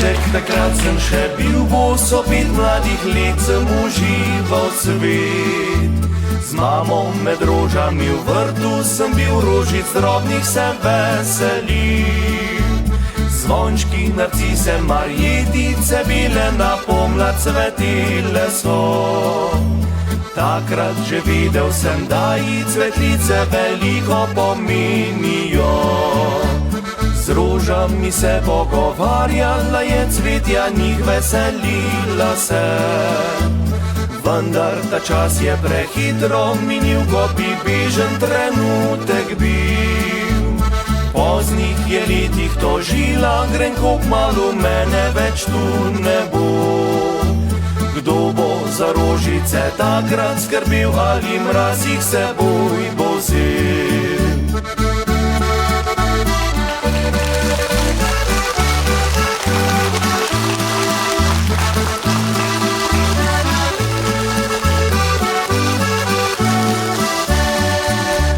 mlaček, takrat sem še bil bos, opet mladih let sem užival svet. Z mamo med rožami v vrtu sem bil, rožic drobnih se veselil. Zvončki, narcise, marjetice, bile na pomlad cvetile so. Takrat že videl sem, da ji cvetlice veliko pomenijo. Z rožami se pogovarjala je, cvetja njih veselila se. Vendar ta čas je prehitro minil, kot bi bežen trenutek bil. Poznih je letih tožila, grenko kmalu mene več tu ne bo. Kdo bo za rožice takrat skrbel, ali mraz jih seboj bo vzel?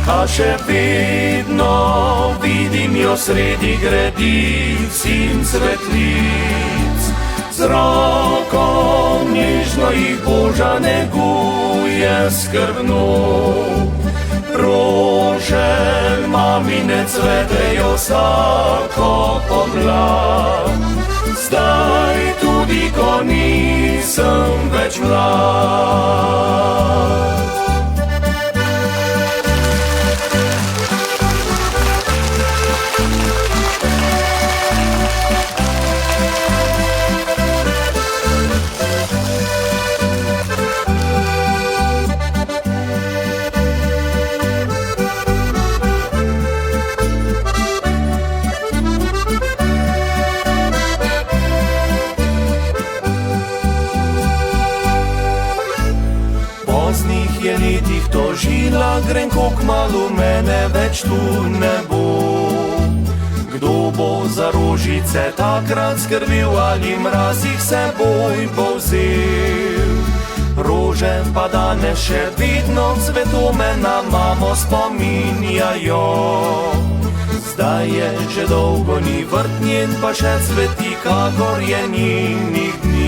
A še vedno vidim jo sredi gredic in cvetlic. Z roko nježno jih Boža neguje skrbno. Rože mamine cvetejo vsako pomlad. Zdaj tudi, ko nisem več mlad. Poznih je letih tožila, grenko kmalu mene več tu ne bo. Kdo bo za rožice takrat skrbel, ali mraz jih seboj bo vzel? Rože pa danes še vedno cvetome na mamo spominjajo. Zdaj je že dolgo ni vrt njen, pa še cveti, kakor je njenih dni.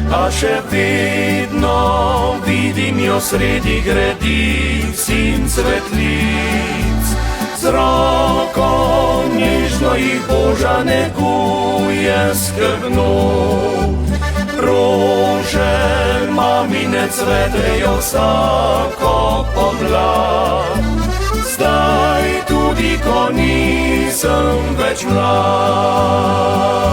A še vedno vidim jo sredi gredic in cvetlic. Z roko nježno jih Boža neguje skrbno. Rože mamine cvetejo vsako pomlad. Zdaj tudi, ko nisem več mlad.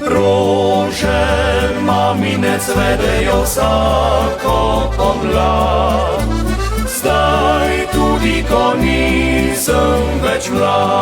Rože mamine cvetejo vsako pomlad. Zdaj tudi, ko nisem več mlad.